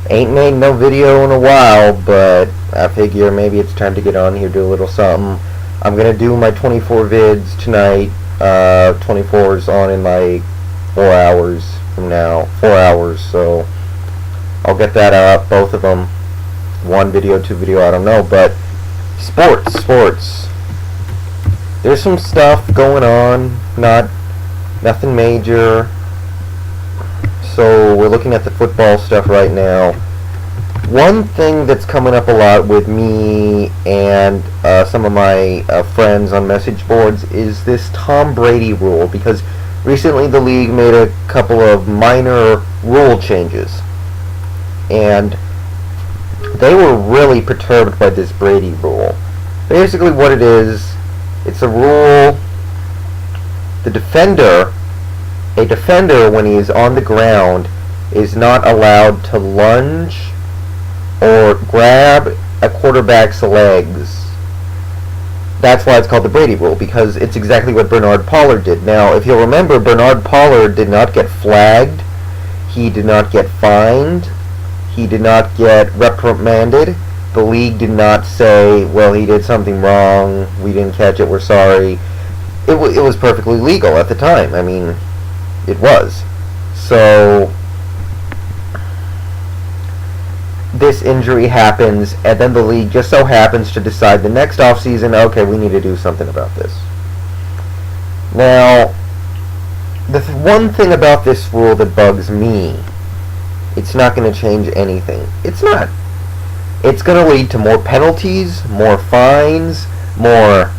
Ain't made no video in a while, but I figure maybe it's time to get on here, do a little something. I'm gonna do my 24 vids tonight. 24 is on in like 4 hours from now. 4 hours, so I'll get that up, both of them. One video, two video, I don't know, but sports. There's some stuff going on, nothing major. So we're looking at the football stuff right now. One thing that's coming up a lot with me and some of my friends on message boards is this Tom Brady rule, because recently the league made a couple of minor rule changes, and they were really perturbed by this Brady rule. Basically what it is, it's a rule, a defender when he is on the ground is not allowed to lunge or grab a quarterback's legs. That's why it's called the Brady rule, because it's exactly what Bernard Pollard did. Now, if you'll remember, Bernard Pollard did not get flagged, he did not get fined, he did not get reprimanded. The league did not say, well, he did something wrong, we didn't catch it, we're sorry. It was perfectly legal at the time. I mean, it was. So this injury happens, and then the league just so happens to decide the next offseason, okay, we need to do something about this. Now, the one thing about this rule that bugs me, it's not going to change anything. It's not. It's going to lead to more penalties, more fines, more,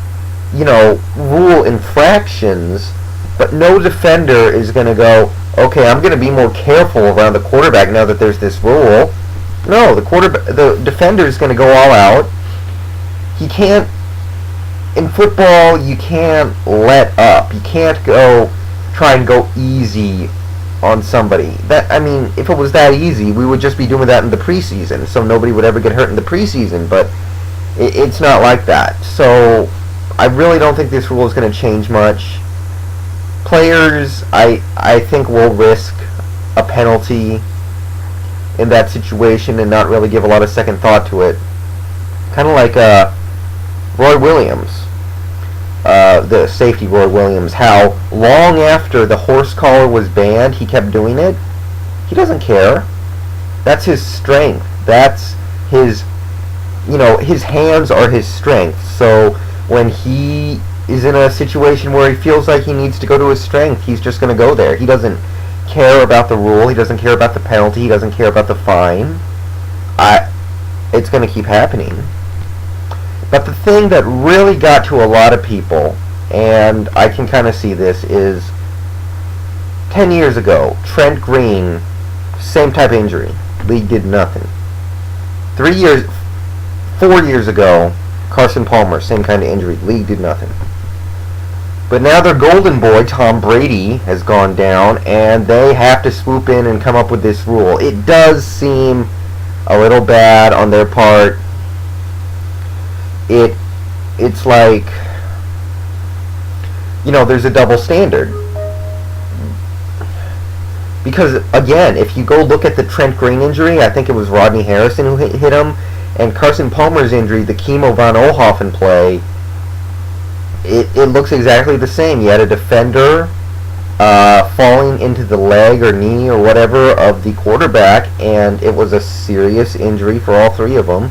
rule infractions, but no defender is going to go, okay, I'm going to be more careful around the quarterback now that there's this rule. No, the defender is going to go all out. He can't, in football, you can't let up. You can't try and go easy on somebody. If it was that easy, we would just be doing that in the preseason, so nobody would ever get hurt in the preseason, but it's not like that. So I really don't think this rule is going to change much. Players, I think, will risk a penalty in that situation and not really give a lot of second thought to it. Kind of like Roy Williams, the safety Roy Williams, how long after the horse collar was banned, he kept doing it. He doesn't care. That's his strength. That's his, his hands are his strength. So when he is in a situation where he feels like he needs to go to his strength, he's just going to go there. He doesn't care about the rule. He doesn't care about the penalty. He doesn't care about the fine. It's going to keep happening. But the thing that really got to a lot of people, and I can kind of see this, is 10 years ago, Trent Green, same type of injury. League did nothing. 4 years ago, Carson Palmer, same kind of injury. League did nothing. But now their golden boy, Tom Brady, has gone down, and they have to swoop in and come up with this rule. It does seem a little bad on their part. It's like, there's a double standard. Because, again, if you go look at the Trent Green injury, I think it was Rodney Harrison who hit him, and Carson Palmer's injury, the Kimo von Oelhoffen play, it looks exactly the same. You had a defender falling into the leg or knee or whatever of the quarterback, and it was a serious injury for all three of them.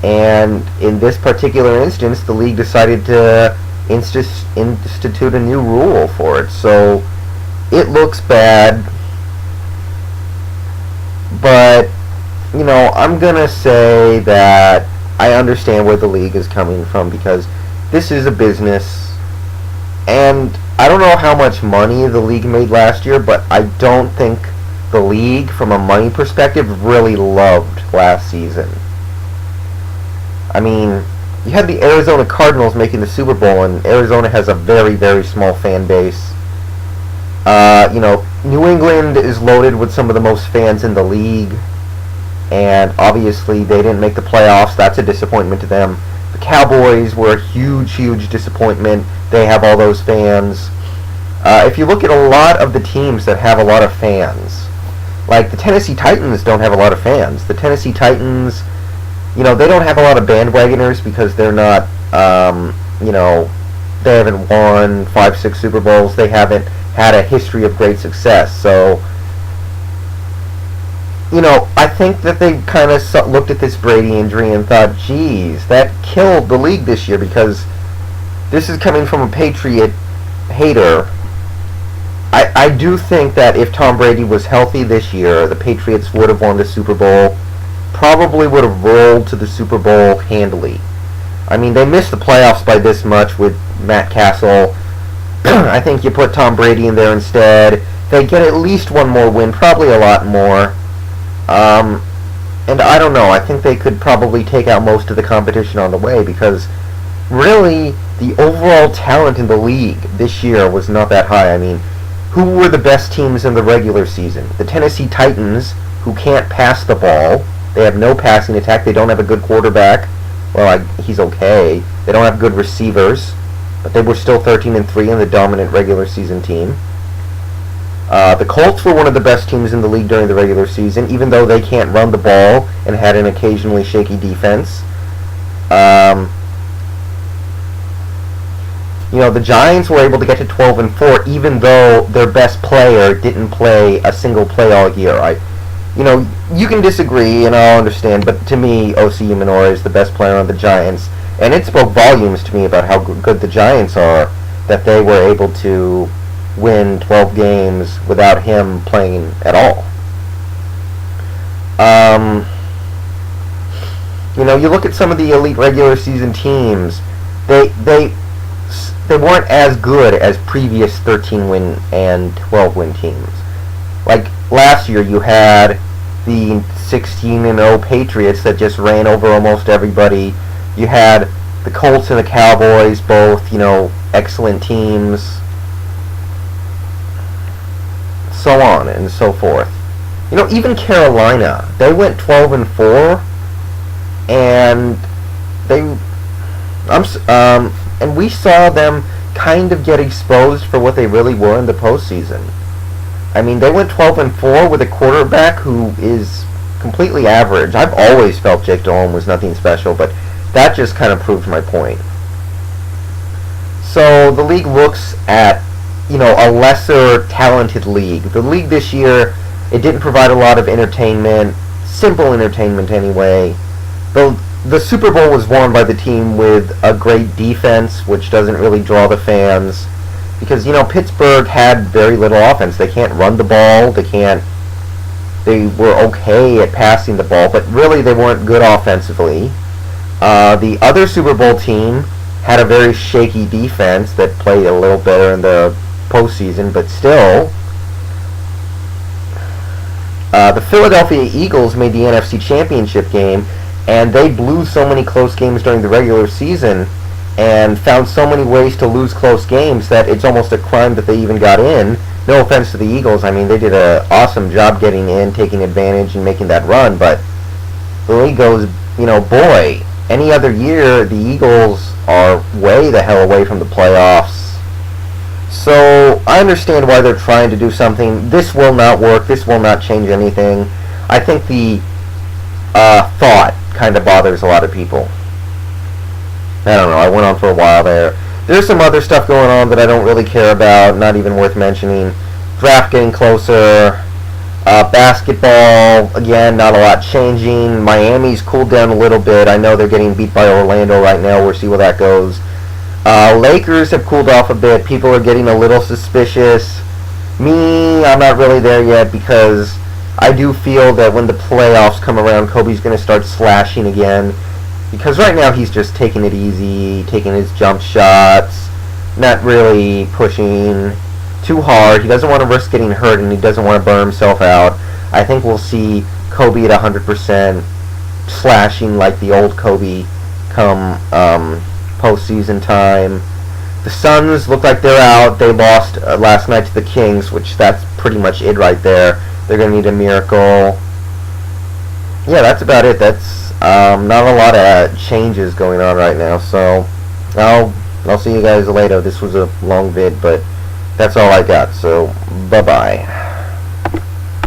And in this particular instance, the league decided to institute a new rule for it. So it looks bad, but I'm gonna say that I understand where the league is coming from, because this is a business, and I don't know how much money the league made last year, but I don't think the league, from a money perspective, really loved last season. I mean, you had the Arizona Cardinals making the Super Bowl, and Arizona has a very, very small fan base. New England is loaded with some of the most fans in the league, and obviously they didn't make the playoffs. That's a disappointment to them. The Cowboys were a huge, huge disappointment. They have all those fans. If you look at a lot of the teams that have a lot of fans, Like, the Tennessee Titans don't have a lot of fans. The Tennessee Titans, they don't have a lot of bandwagoners because they're not, they haven't won 5, 6 Super Bowls. They haven't had a history of great success. So, I think that they kind of looked at this Brady injury and thought, geez, that killed the league this year, because this is coming from a Patriot hater. I do think that if Tom Brady was healthy this year, the Patriots would have won the Super Bowl, probably would have rolled to the Super Bowl handily. I mean, they missed the playoffs by this much with Matt Castle. I think you put Tom Brady in there instead, they get at least one more win, probably a lot more. And I don't know, I think they could probably take out most of the competition on the way, because really, the overall talent in the league this year was not that high. I mean, who were the best teams in the regular season? The Tennessee Titans, who can't pass the ball. They have no passing attack. They don't have a good quarterback. Well, he's okay. They don't have good receivers, but they were still 13-3 in the dominant regular season team. The Colts were one of the best teams in the league during the regular season, even though they can't run the ball and had an occasionally shaky defense. The Giants were able to get to 12-4, even though their best player didn't play a single play all year. You can disagree, and I'll understand, but to me, O.C. Umenora is the best player on the Giants, and it spoke volumes to me about how good the Giants are, that they were able to win 12 games without him playing at all. You look at some of the elite regular season teams, they weren't as good as previous 13-win and 12-win teams. Like last year, you had the 16-0 Patriots that just ran over almost everybody. You had the Colts and the Cowboys, both, excellent teams. So on and so forth. Even Carolina, they went 12-4, and and we saw them kind of get exposed for what they really were in the postseason. I mean, they went 12-4 with a quarterback who is completely average. I've always felt Jake Dolan was nothing special, but that just kind of proved my point. So the league looks at, a lesser talented league. The league this year, it didn't provide a lot of entertainment, simple entertainment anyway. The Super Bowl was won by the team with a great defense, which doesn't really draw the fans. Because, Pittsburgh had very little offense. They can't run the ball. They were okay at passing the ball, but really they weren't good offensively. The other Super Bowl team had a very shaky defense that played a little better in the postseason, but still. The Philadelphia Eagles made the NFC Championship game, and they blew so many close games during the regular season and found so many ways to lose close games that it's almost a crime that they even got in. No offense to the Eagles. I mean, they did an awesome job getting in, taking advantage, and making that run, but the league goes, boy, any other year, the Eagles are way the hell away from the playoffs. So, I understand why they're trying to do something. This will not work. This will not change anything. I think the thought kind of bothers a lot of people. I don't know, I went on for a while there. There's some other stuff going on that I don't really care about, not even worth mentioning. Draft getting closer. Basketball, again, not a lot changing. Miami's cooled down a little bit. I know they're getting beat by Orlando right now. We'll see where that goes. Lakers have cooled off a bit. People are getting a little suspicious. Me, I'm not really there yet, because I do feel that when the playoffs come around, Kobe's going to start slashing again. Because right now he's just taking it easy, taking his jump shots, not really pushing too hard. He doesn't want to risk getting hurt, and he doesn't want to burn himself out. I think we'll see Kobe at 100%, slashing like the old Kobe come postseason time. The Suns look like they're out. They lost last night to the Kings, which that's pretty much it right there. They're going to need a miracle. Yeah, that's about it. That's not a lot of changes going on right now, so I'll see you guys later. This was a long vid, but that's all I got, so bye-bye.